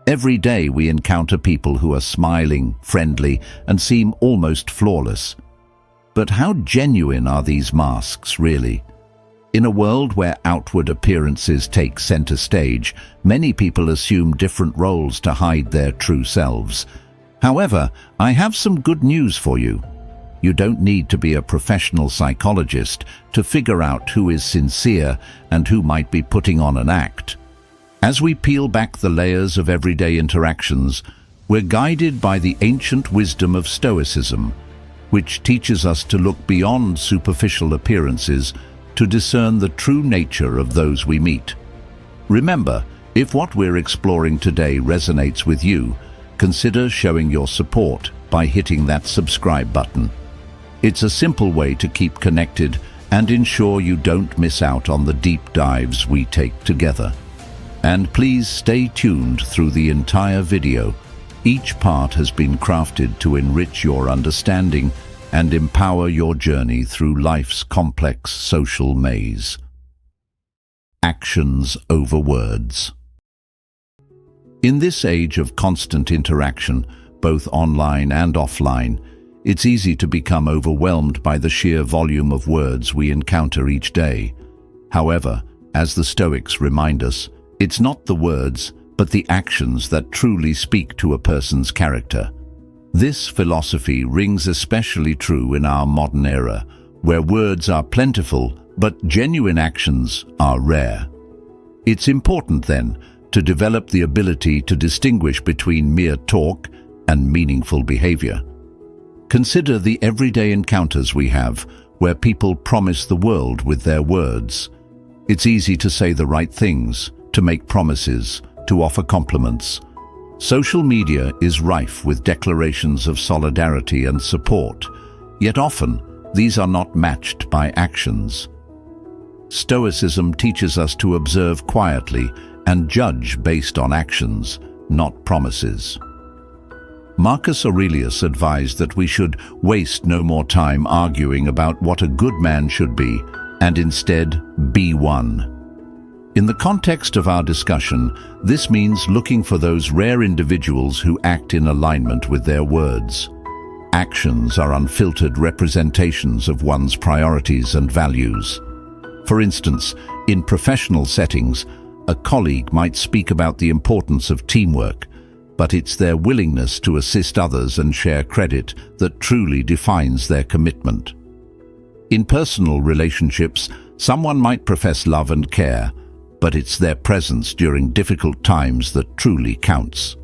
Every day we encounter people who are smiling, friendly, and seem almost flawless. But how genuine are these masks, really? In a world where outward appearances take center stage, many people assume different roles to hide their true selves. However, I have some good news for you. You don't need to be a professional psychologist to figure out who is sincere and who might be putting on an act. As we peel back the layers of everyday interactions, we're guided by the ancient wisdom of Stoicism, which teaches us to look beyond superficial appearances to discern the true nature of those we meet. Remember, if what we're exploring today resonates with you, consider showing your support by hitting that subscribe button. It's a simple way to keep connected and ensure you don't miss out on the deep dives we take together. And please stay tuned through the entire video. Each part has been crafted to enrich your understanding and empower your journey through life's complex social maze. Actions over words. In this age of constant interaction, both online and offline, it's easy to become overwhelmed by the sheer volume of words we encounter each day. However, as the Stoics remind us, it's not the words, but the actions that truly speak to a person's character. This philosophy rings especially true in our modern era, where words are plentiful, but genuine actions are rare. It's important, then, to develop the ability to distinguish between mere talk and meaningful behavior. Consider the everyday encounters we have, where people promise the world with their words. It's easy to say the right things, to make promises, to offer compliments. Social media is rife with declarations of solidarity and support, yet often these are not matched by actions. Stoicism teaches us to observe quietly and judge based on actions, not promises. Marcus Aurelius advised that we should waste no more time arguing about what a good man should be, and instead be one. In the context of our discussion, this means looking for those rare individuals who act in alignment with their words. Actions are unfiltered representations of one's priorities and values. For instance, in professional settings, a colleague might speak about the importance of teamwork, but it's their willingness to assist others and share credit that truly defines their commitment. In personal relationships, someone might profess love and care, but it's their presence during difficult times that truly counts.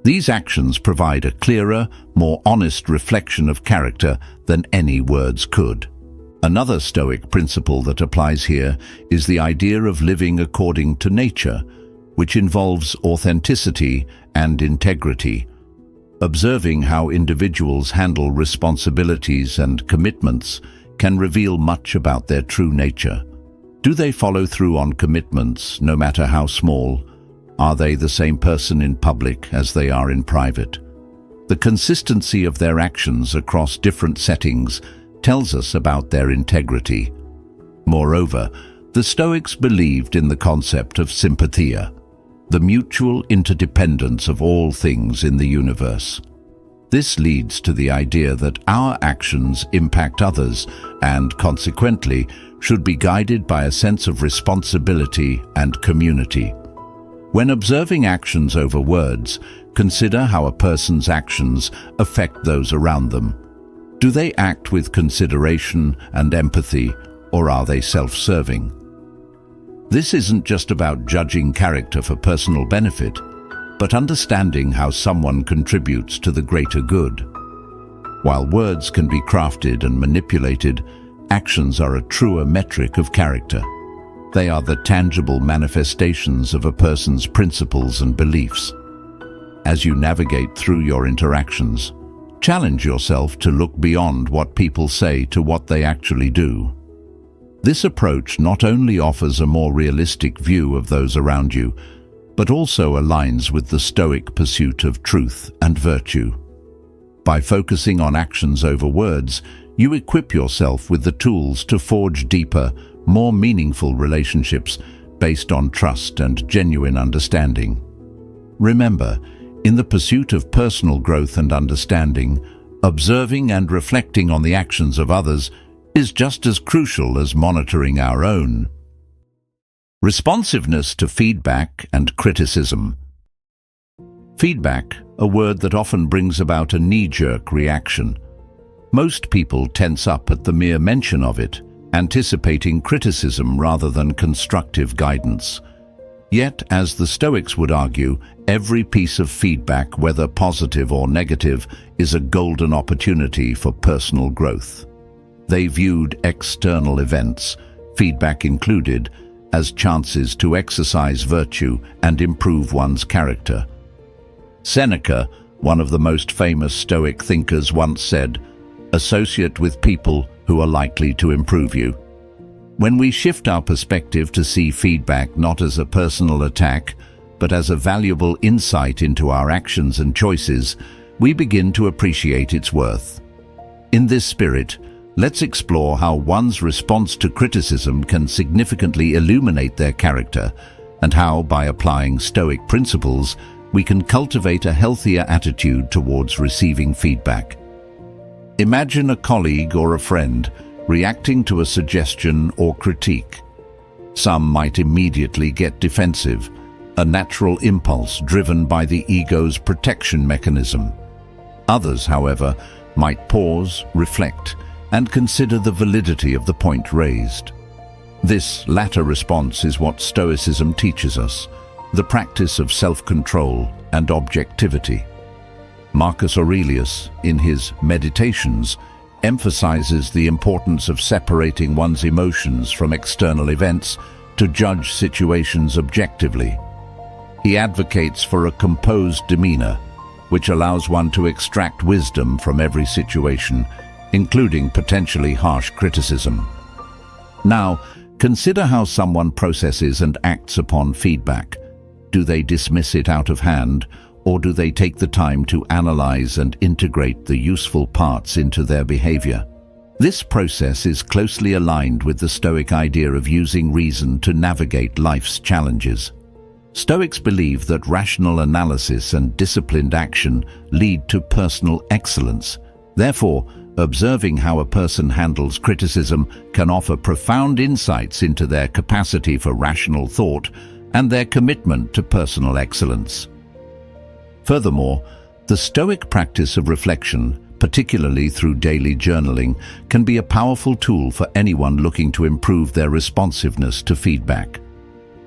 These actions provide a clearer, more honest reflection of character than any words could. Another Stoic principle that applies here is the idea of living according to nature, which involves authenticity and integrity. Observing how individuals handle responsibilities and commitments can reveal much about their true nature. Do they follow through on commitments, no matter how small? Are they the same person in public as they are in private? The consistency of their actions across different settings tells us about their integrity. Moreover, the Stoics believed in the concept of sympathia, the mutual interdependence of all things in the universe. This leads to the idea that our actions impact others and, consequently, should be guided by a sense of responsibility and community. When observing actions over words, consider how a person's actions affect those around them. Do they act with consideration and empathy, or are they self-serving? This isn't just about judging character for personal benefit, but understanding how someone contributes to the greater good. While words can be crafted and manipulated, actions are a truer metric of character. They are the tangible manifestations of a person's principles and beliefs. As you navigate through your interactions, challenge yourself to look beyond what people say to what they actually do. This approach not only offers a more realistic view of those around you, but also aligns with the Stoic pursuit of truth and virtue. By focusing on actions over words, you equip yourself with the tools to forge deeper, more meaningful relationships based on trust and genuine understanding. Remember, in the pursuit of personal growth and understanding, observing and reflecting on the actions of others is just as crucial as monitoring our own. Responsiveness to feedback and criticism. Feedback, a word that often brings about a knee-jerk reaction. Most people tense up at the mere mention of it, anticipating criticism rather than constructive guidance. Yet, as the Stoics would argue, every piece of feedback, whether positive or negative, is a golden opportunity for personal growth. They viewed external events, feedback included, as chances to exercise virtue and improve one's character. Seneca, one of the most famous Stoic thinkers, once said, "Associate with people who are likely to improve you." When we shift our perspective to see feedback not as a personal attack, but as a valuable insight into our actions and choices, we begin to appreciate its worth. In this spirit, let's explore how one's response to criticism can significantly illuminate their character, and how, by applying Stoic principles, we can cultivate a healthier attitude towards receiving feedback. Imagine a colleague or a friend reacting to a suggestion or critique. Some might immediately get defensive, a natural impulse driven by the ego's protection mechanism. Others, however, might pause, reflect, and consider the validity of the point raised. This latter response is what Stoicism teaches us, the practice of self-control and objectivity. Marcus Aurelius, in his Meditations, emphasizes the importance of separating one's emotions from external events to judge situations objectively. He advocates for a composed demeanor, which allows one to extract wisdom from every situation, including potentially harsh criticism. Now, consider how someone processes and acts upon feedback. Do they dismiss it out of hand, or do they take the time to analyze and integrate the useful parts into their behavior? This process is closely aligned with the Stoic idea of using reason to navigate life's challenges. Stoics believe that rational analysis and disciplined action lead to personal excellence. Therefore, observing how a person handles criticism can offer profound insights into their capacity for rational thought and their commitment to personal excellence. Furthermore, the Stoic practice of reflection, particularly through daily journaling, can be a powerful tool for anyone looking to improve their responsiveness to feedback.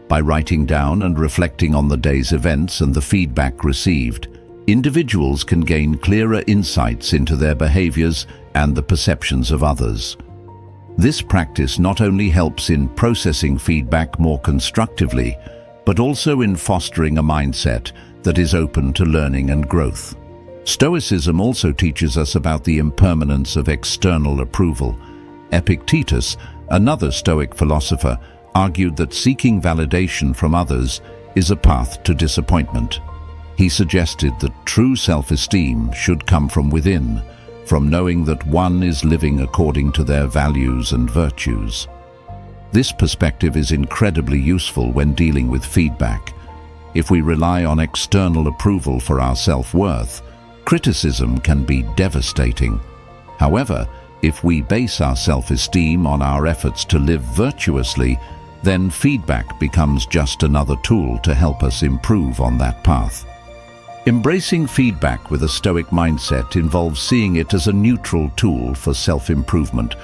By writing down and reflecting on the day's events and the feedback received, individuals can gain clearer insights into their behaviors and the perceptions of others. This practice not only helps in processing feedback more constructively, but also in fostering a mindset that is open to learning and growth. Stoicism also teaches us about the impermanence of external approval. Epictetus, another Stoic philosopher, argued that seeking validation from others is a path to disappointment. He suggested that true self-esteem should come from within, from knowing that one is living according to their values and virtues. This perspective is incredibly useful when dealing with feedback. If we rely on external approval for our self-worth, criticism can be devastating. However, if we base our self-esteem on our efforts to live virtuously, then feedback becomes just another tool to help us improve on that path. Embracing feedback with a Stoic mindset involves seeing it as a neutral tool for self-improvement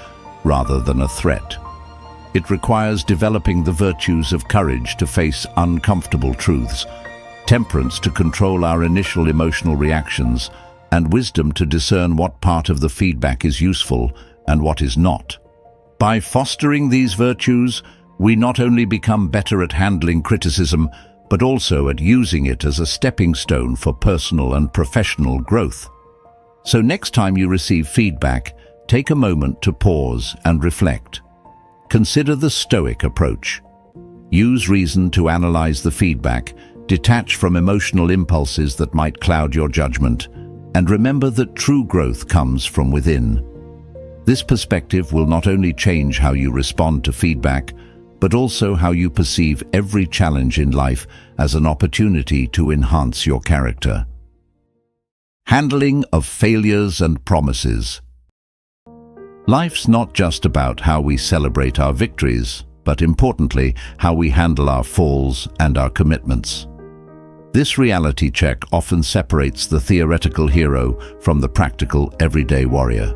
rather than a threat. It requires developing the virtues of courage to face uncomfortable truths, temperance to control our initial emotional reactions, and wisdom to discern what part of the feedback is useful and what is not. By fostering these virtues, we not only become better at handling criticism, but also at using it as a stepping stone for personal and professional growth. So next time you receive feedback, take a moment to pause and reflect. Consider the Stoic approach. Use reason to analyze the feedback, detach from emotional impulses that might cloud your judgment, and remember that true growth comes from within. This perspective will not only change how you respond to feedback, but also how you perceive every challenge in life as an opportunity to enhance your character. Handling of failures and promises. Life's not just about how we celebrate our victories, but importantly, how we handle our falls and our commitments. This reality check often separates the theoretical hero from the practical everyday warrior.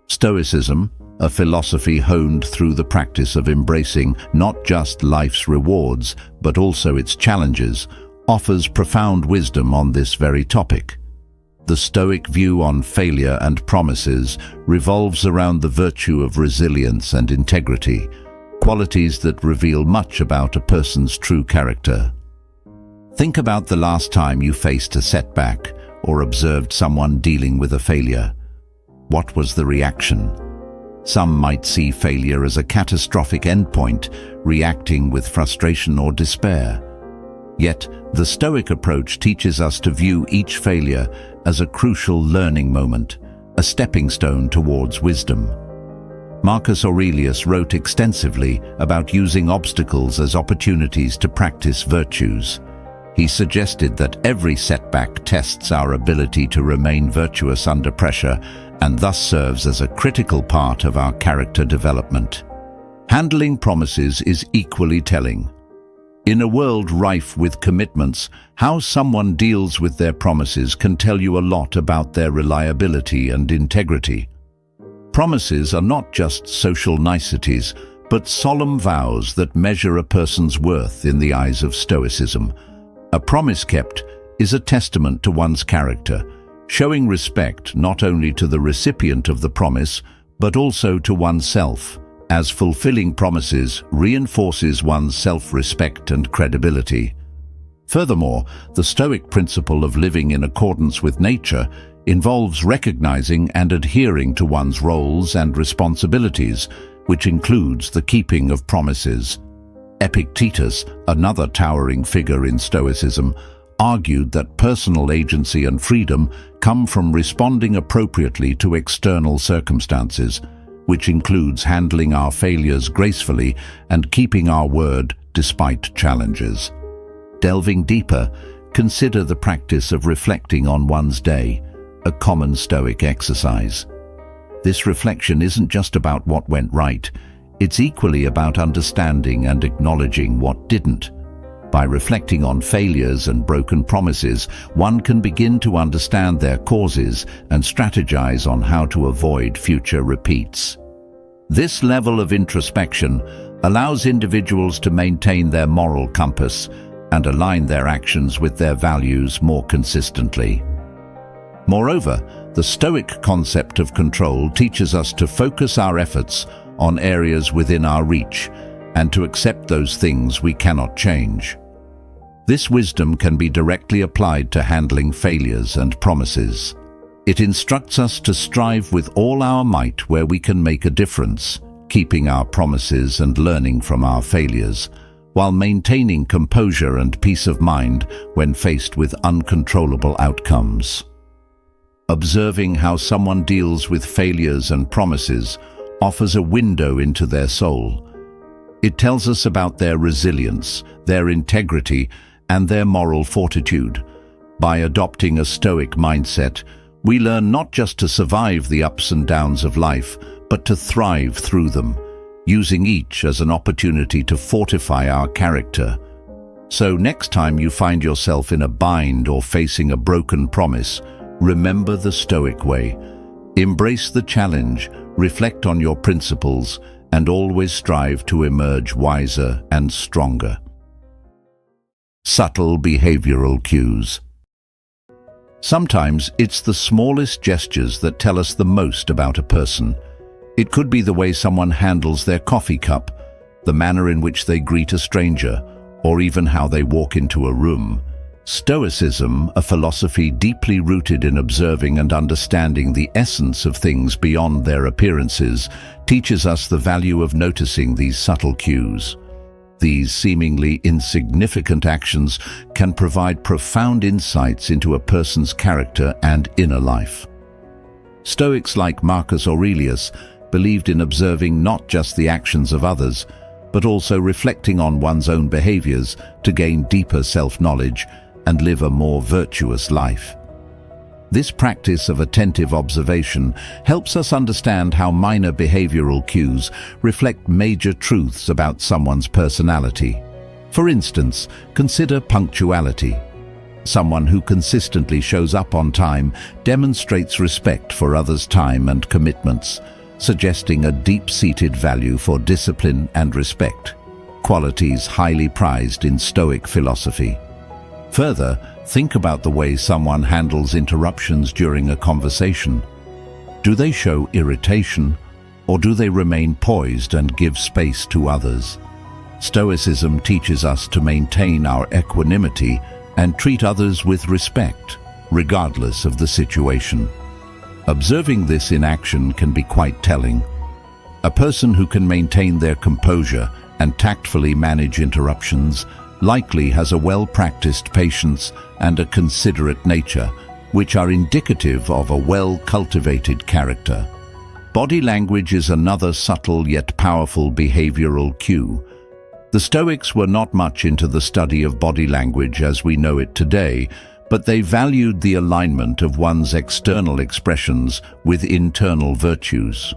Stoicism, a philosophy honed through the practice of embracing not just life's rewards, but also its challenges, offers profound wisdom on this very topic. The Stoic view on failure and promises revolves around the virtue of resilience and integrity, qualities that reveal much about a person's true character. Think about the last time you faced a setback or observed someone dealing with a failure. What was the reaction? Some might see failure as a catastrophic endpoint, reacting with frustration or despair. Yet, the Stoic approach teaches us to view each failure as a crucial learning moment, a stepping stone towards wisdom. Marcus Aurelius wrote extensively about using obstacles as opportunities to practice virtues. He suggested that every setback tests our ability to remain virtuous under pressure and thus serves as a critical part of our character development. Handling promises is equally telling. In a world rife with commitments, how someone deals with their promises can tell you a lot about their reliability and integrity. Promises are not just social niceties, but solemn vows that measure a person's worth in the eyes of Stoicism. A promise kept is a testament to one's character, showing respect not only to the recipient of the promise, but also to oneself, as fulfilling promises reinforces one's self-respect and credibility. Furthermore, the Stoic principle of living in accordance with nature involves recognizing and adhering to one's roles and responsibilities, which includes the keeping of promises. Epictetus, another towering figure in Stoicism, argued that personal agency and freedom come from responding appropriately to external circumstances, which includes handling our failures gracefully and keeping our word despite challenges. Delving deeper, consider the practice of reflecting on one's day, a common Stoic exercise. This reflection isn't just about what went right, it's equally about understanding and acknowledging what didn't. By reflecting on failures and broken promises, one can begin to understand their causes and strategize on how to avoid future repeats. This level of introspection allows individuals to maintain their moral compass and align their actions with their values more consistently. Moreover, the Stoic concept of control teaches us to focus our efforts on areas within our reach and to accept those things we cannot change. This wisdom can be directly applied to handling failures and promises. It instructs us to strive with all our might where we can make a difference, keeping our promises and learning from our failures, while maintaining composure and peace of mind when faced with uncontrollable outcomes. Observing how someone deals with failures and promises offers a window into their soul. It tells us about their resilience, their integrity, and their moral fortitude. By adopting a Stoic mindset, we learn not just to survive the ups and downs of life, but to thrive through them, using each as an opportunity to fortify our character. So next time you find yourself in a bind or facing a broken promise, remember the Stoic way. Embrace the challenge, reflect on your principles, and always strive to emerge wiser and stronger. Subtle behavioral cues. Sometimes it's the smallest gestures that tell us the most about a person. It could be the way someone handles their coffee cup, the manner in which they greet a stranger, or even how they walk into a room. Stoicism, a philosophy deeply rooted in observing and understanding the essence of things beyond their appearances, teaches us the value of noticing these subtle cues. These seemingly insignificant actions can provide profound insights into a person's character and inner life. Stoics like Marcus Aurelius believed in observing not just the actions of others, but also reflecting on one's own behaviors to gain deeper self-knowledge and live a more virtuous life. This practice of attentive observation helps us understand how minor behavioral cues reflect major truths about someone's personality. For instance, consider punctuality. Someone who consistently shows up on time demonstrates respect for others' time and commitments, suggesting a deep-seated value for discipline and respect, qualities highly prized in Stoic philosophy. Further, think about the way someone handles interruptions during a conversation. Do they show irritation, or do they remain poised and give space to others? Stoicism teaches us to maintain our equanimity and treat others with respect, regardless of the situation. Observing this in action can be quite telling. A person who can maintain their composure and tactfully manage interruptions likely has a well-practiced patience and a considerate nature, which are indicative of a well-cultivated character. Body language is another subtle yet powerful behavioral cue. The Stoics were not much into the study of body language as we know it today, but they valued the alignment of one's external expressions with internal virtues.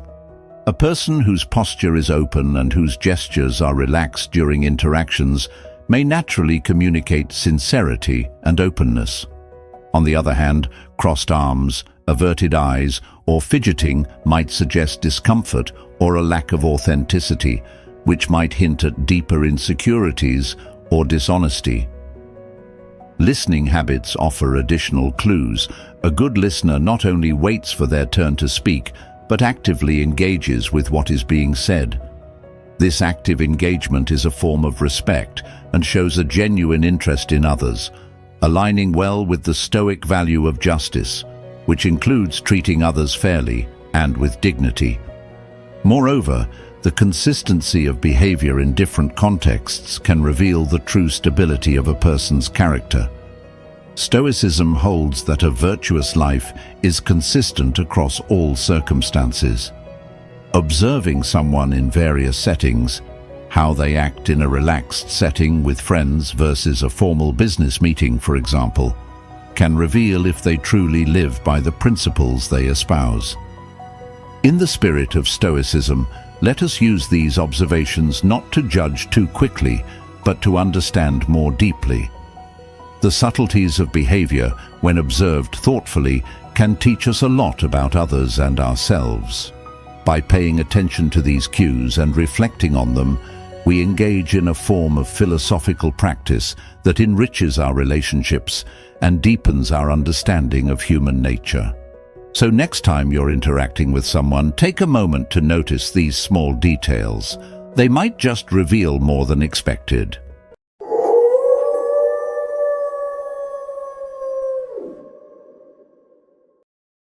A person whose posture is open and whose gestures are relaxed during interactions may naturally communicate sincerity and openness. On the other hand, crossed arms, averted eyes, or fidgeting might suggest discomfort or a lack of authenticity, which might hint at deeper insecurities or dishonesty. Listening habits offer additional clues. A good listener not only waits for their turn to speak, but actively engages with what is being said. This active engagement is a form of respect and shows a genuine interest in others, aligning well with the Stoic value of justice, which includes treating others fairly and with dignity. Moreover, the consistency of behavior in different contexts can reveal the true stability of a person's character. Stoicism holds that a virtuous life is consistent across all circumstances. Observing someone in various settings, how they act in a relaxed setting with friends versus a formal business meeting, for example, can reveal if they truly live by the principles they espouse. In the spirit of Stoicism, let us use these observations not to judge too quickly, but to understand more deeply. The subtleties of behavior, when observed thoughtfully, can teach us a lot about others and ourselves. By paying attention to these cues and reflecting on them, we engage in a form of philosophical practice that enriches our relationships and deepens our understanding of human nature. So next time you're interacting with someone, take a moment to notice these small details. They might just reveal more than expected.